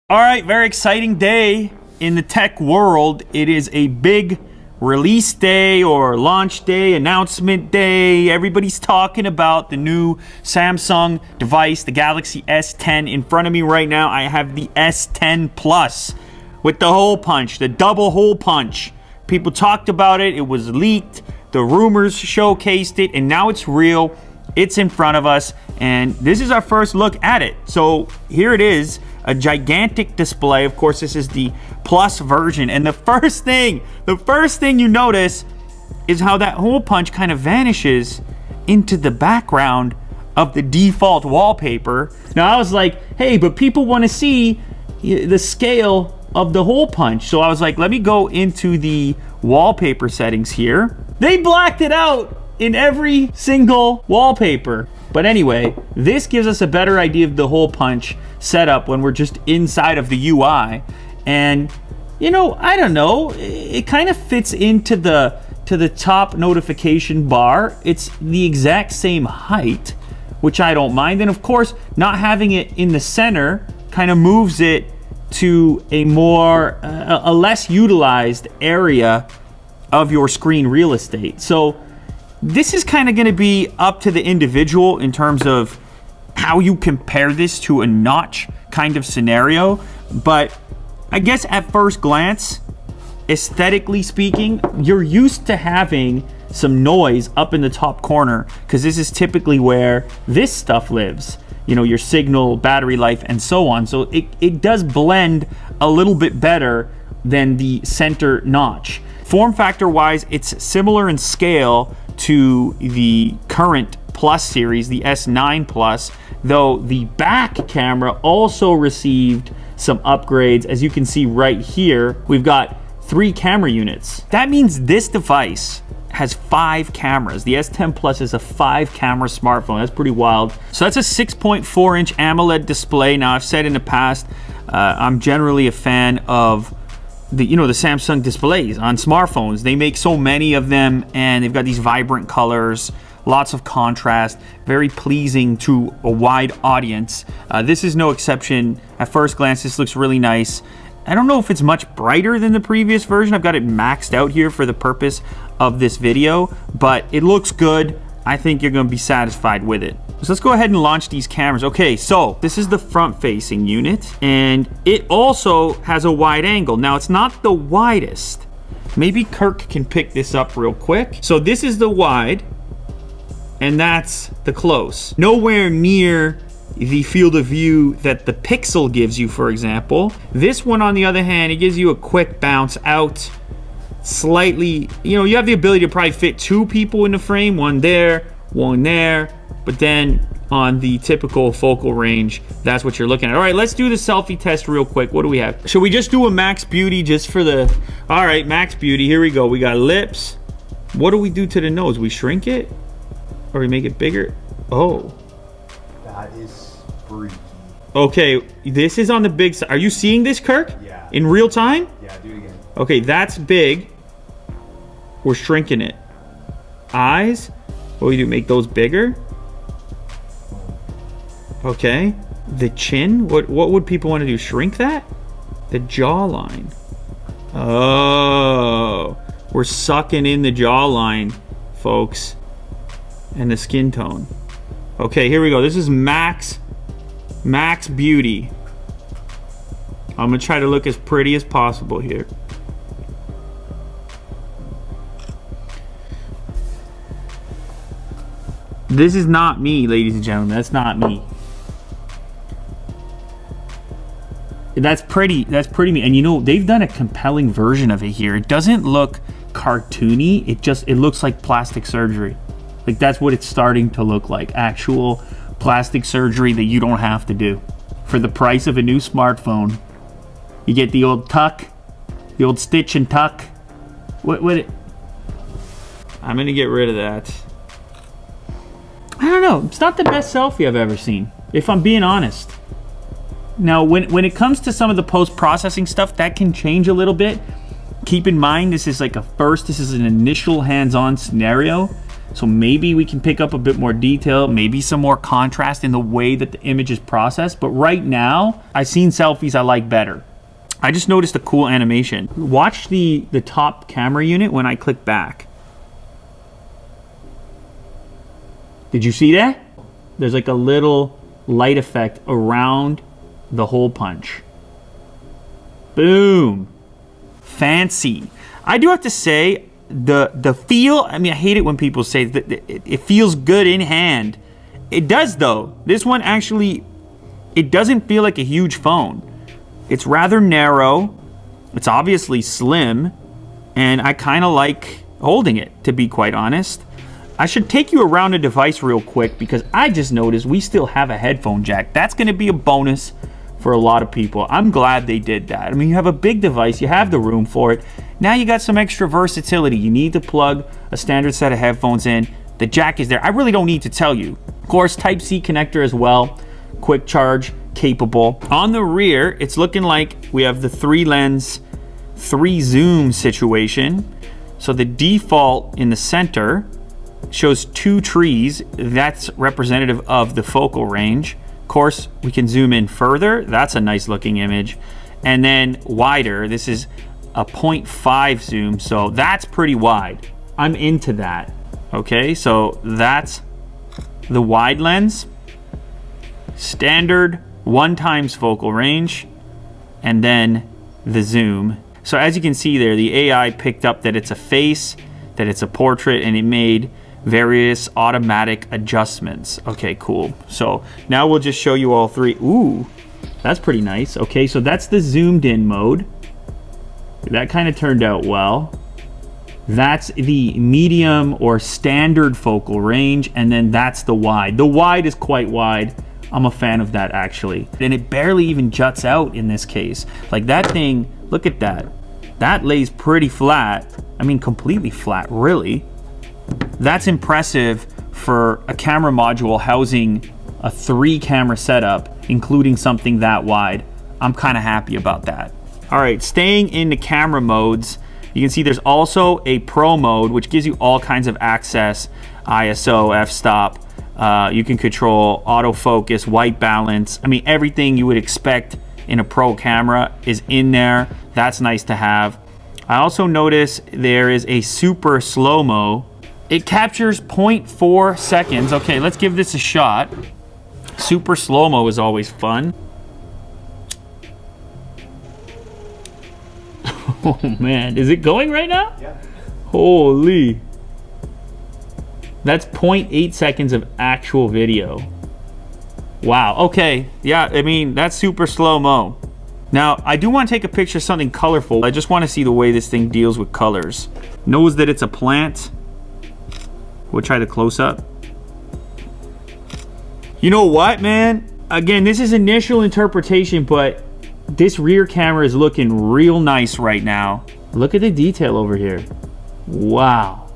All right, very exciting day in the tech world. It is a big release day or launch day, announcement day. Everybody's talking about the new Samsung device, the Galaxy S10. In front of me right now, I have the S10 Plus with the hole punch, the double hole punch. People talked about it. It was leaked. The rumors showcased it, and now it's real. It's in front of us, and this is our first look at it. So here it is. A gigantic display. Of course, this is the Plus version. And the first thing you notice is how that hole punch kind of vanishes into the background of the default wallpaper. Now, I was like, hey, but people want to see the scale of the hole punch. So I was like, let me go into the wallpaper settings here. They blacked it out in every single wallpaper. But anyway, this gives us a better idea of the hole punch setup when we're just inside of the UI. And you know, I don't know, it kind of fits into the top notification bar. It's the exact same height, which I don't mind. And of course, not having it in the center kind of moves it to a more a less utilized area of your screen real estate. So this is kind of going to be up to the individual in terms of how you compare this to a notch kind of scenario. But I guess at first glance, aesthetically speaking, you're used to having some noise up in the top corner because this is typically where this stuff lives. You know, your signal, battery life, and so on. So it does blend a little bit better than the center notch. Form factor wise, it's similar in scale to the current Plus series, the S9 Plus, though the back camera also received some upgrades. As you can see right here, we've got 3 camera units. That means this device has 5 cameras. The S10 Plus is a 5 camera smartphone. That's pretty wild. So that's a 6.4 inch AMOLED display. Now, I've said in the past, I'm generally a fan of the Samsung displays on smartphones. They make so many of them, and they've got these vibrant colors, lots of contrast, very pleasing to a wide audience. This is no exception. At first glance, this looks really nice. I don't know if it's much brighter than the previous version. I've got it maxed out here for the purpose of this video, but it looks good. I think you're going to be satisfied with it. So let's go ahead and launch these cameras. Okay, so this is the front-facing unit, and it also has a wide angle. Now, it's not the widest. Maybe Kirk can pick this up real quick. So this is the wide, and that's the close. Nowhere near the field of view that the Pixel gives you, for example. This one, on the other hand, it gives you a quick bounce out. Slightly, you have the ability to probably fit 2 people in the frame, one there, but then on the typical focal range, that's what you're looking at. All right, let's do the selfie test real quick. What do we have? Should we just do a max beauty just for the... All right, max beauty, here we go. We got lips. What do we do to the nose? We shrink it? Or we make it bigger? Oh. That is freaky. Okay, this is on the big side. Are you seeing this, Kirk? Yeah. In real time? Yeah, do it again. Okay, that's big. We're shrinking it. Eyes? What do we do? Make those bigger? Okay. The chin? What would people want to do? Shrink that? The jawline. Oh. We're sucking in the jawline, folks. And the skin tone. Okay, here we go. This is max beauty. I'm going to try to look as pretty as possible here. This is not me, ladies and gentlemen. That's not me. That's pretty me. And they've done a compelling version of it here. It doesn't look cartoony. It looks like plastic surgery. Like, that's what it's starting to look like. Actual plastic surgery that you don't have to do. For the price of a new smartphone, you get the old tuck, the old stitch and tuck. I'm gonna get rid of that. I don't know. It's not the best selfie I've ever seen, if I'm being honest. Now, when it comes to some of the post-processing stuff, that can change a little bit. Keep in mind, this is an initial hands-on scenario. So maybe we can pick up a bit more detail, maybe some more contrast in the way that the image is processed. But right now, I've seen selfies I like better. I just noticed a cool animation. Watch the top camera unit when I click back. Did you see that? There's like a little light effect around the hole punch. Boom. Fancy. I do have to say, the feel, I mean, I hate it when people say that it feels good in hand. It does though. This one actually, it doesn't feel like a huge phone. It's rather narrow. It's obviously slim, and I kind of like holding it, to be quite honest. I should take you around the device real quick because I just noticed we still have a headphone jack. That's going to be a bonus for a lot of people. I'm glad they did that. I mean, you have a big device, you have the room for it. Now you got some extra versatility. You need to plug a standard set of headphones in. The jack is there. I really don't need to tell you. Of course, Type-C connector as well. Quick charge capable. On the rear, it's looking like we have the 3-lens, 3-zoom situation. So the default in the center shows 2 trees. That's representative of the focal range. Of course, we can zoom in further. That's a nice looking image. And then wider, this is a 0.5 zoom, so that's pretty wide. I'm into that. Okay, so that's the wide lens. Standard 1x focal range, and then the zoom. So as you can see there, the AI picked up that it's a face, that it's a portrait, and it made various automatic adjustments. Okay, cool. So now we'll just show you all 3. Ooh, that's pretty nice. Okay, so that's the zoomed in mode. That kind of turned out well. That's the medium or standard focal range, and then that's the wide. The wide is quite wide. I'm a fan of that actually. And it barely even juts out in this case. Like that thing, look at that. That lays pretty flat. I mean, completely flat, really. That's impressive for a camera module housing a 3-camera setup, including something that wide. I'm kind of happy about that. All right, staying in the camera modes, you can see there's also a pro mode, which gives you all kinds of access, ISO, f-stop. You can control autofocus, white balance. I mean, everything you would expect in a pro camera is in there. That's nice to have. I also notice there is a super slow-mo. It captures 0.4 seconds. Okay, let's give this a shot. Super slow-mo is always fun. Oh man, is it going right now? Yeah. Holy. That's 0.8 seconds of actual video. Wow, okay. Yeah, I mean, that's super slow-mo. Now, I do want to take a picture of something colorful. I just want to see the way this thing deals with colors. Knows that it's a plant. We'll try the close-up. You know what, man? Again, this is initial interpretation, but this rear camera is looking real nice right now. Look at the detail over here. Wow.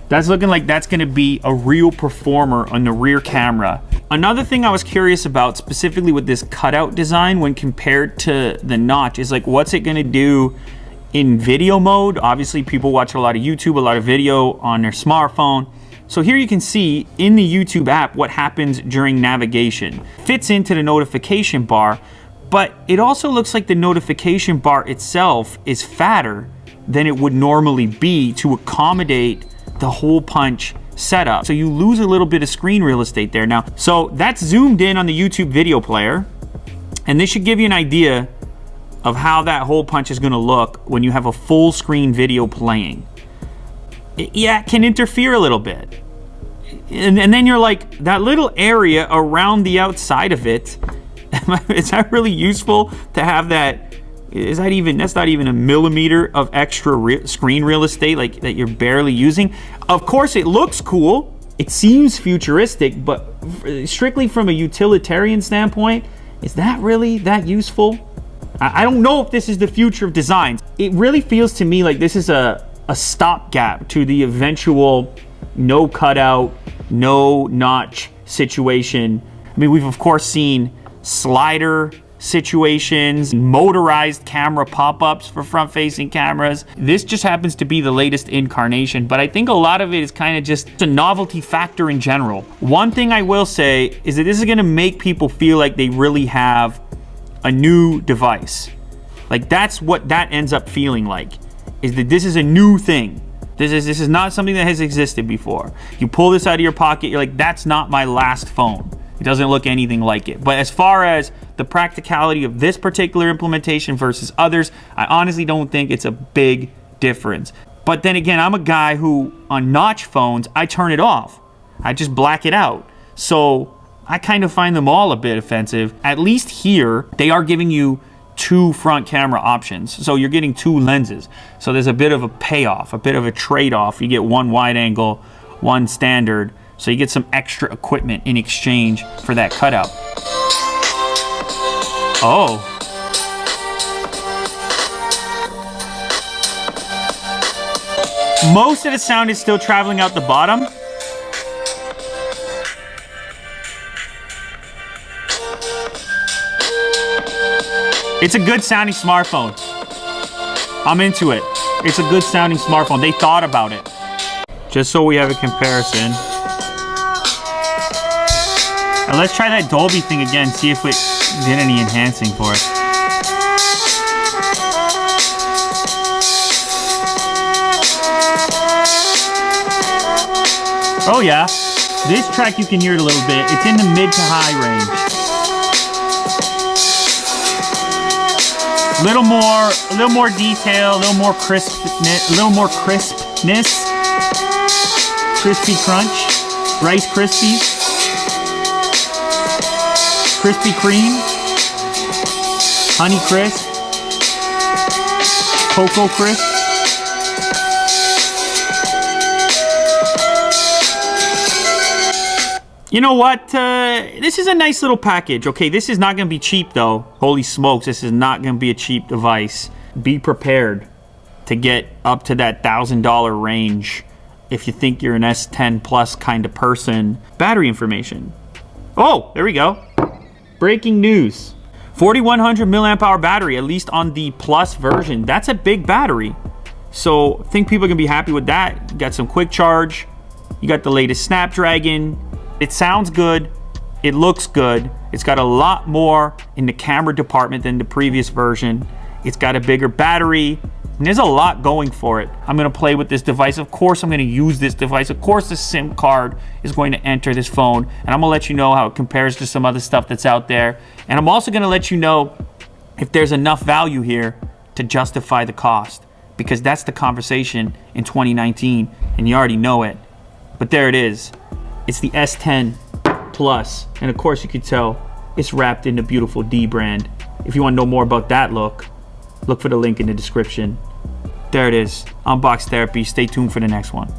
That's looking like that's gonna be a real performer on the rear camera. Another thing I was curious about, specifically with this cutout design when compared to the notch, is like, what's it gonna do in video mode? Obviously, people watch a lot of YouTube, a lot of video on their smartphone. So here you can see in the YouTube app what happens during navigation. Fits into the notification bar, but it also looks like the notification bar itself is fatter than it would normally be to accommodate the hole punch setup. So you lose a little bit of screen real estate there. Now, so that's zoomed in on the YouTube video player, and this should give you an idea of how that hole punch is gonna look when you have a full screen video playing. Yeah, it can interfere a little bit. And then you're like, that little area around the outside of it, is that really useful to have that? Is that even, that's not even a millimeter of extra screen real estate like that you're barely using. Of course it looks cool, it seems futuristic, but strictly from a utilitarian standpoint, is that really that useful? I don't know if this is the future of design. It really feels to me like this is a stopgap to the eventual no cutout, no notch situation. I mean, we've of course seen slider situations, motorized camera pop-ups for front-facing cameras. This just happens to be the latest incarnation, but I think a lot of it is kind of just a novelty factor in general. One thing I will say is that this is gonna make people feel like they really have a new device. Like that's what that ends up feeling like, is that this is a new thing. This is not something that has existed before. You pull this out of your pocket, you're like, that's not my last phone. It doesn't look anything like it. But as far as the practicality of this particular implementation versus others, I honestly don't think it's a big difference. But then again, I'm a guy who, on notch phones, I turn it off. I just black it out. So I kind of find them all a bit offensive. At least here, they are giving you 2 front camera options. So you're getting 2 lenses. So there's a bit of a payoff, a bit of a trade-off. You get 1 wide angle, 1 standard. So you get some extra equipment in exchange for that cutout. Oh. Most of the sound is still traveling out the bottom. It's a good sounding smartphone. I'm into it. It's a good sounding smartphone. They thought about it. Just so we have a comparison. And let's try that Dolby thing again, see if it did any enhancing for it. Oh yeah, this track you can hear it a little bit. It's in the mid to high range. A little more detail, a little more crispness, crispy crunch, Rice Krispies. Krispy Kreme, Honey Crisp, Cocoa Crisp. You know what? This is a nice little package. Okay, this is not going to be cheap though. Holy smokes, this is not going to be a cheap device. Be prepared to get up to that $1,000 range if you think you're an S10 Plus kind of person. Battery information. Oh, there we go. Breaking news. 4100 milliamp hour battery, at least on the Plus version. That's a big battery. So I think people are gonna be happy with that. You got some quick charge. You got the latest Snapdragon. It sounds good. It looks good. It's got a lot more in the camera department than the previous version. It's got a bigger battery. And there's a lot going for it. I'm gonna play with this device. Of course, I'm gonna use this device. Of course, the SIM card is going to enter this phone. And I'm gonna let you know how it compares to some other stuff that's out there. And I'm also gonna let you know if there's enough value here to justify the cost. Because that's the conversation in 2019, and you already know it. But there it is. It's the S10 Plus. And of course, you can tell it's wrapped in the beautiful D brand. If you wanna know more about that look for the link in the description. There it is. Unbox Therapy. Stay tuned for the next one.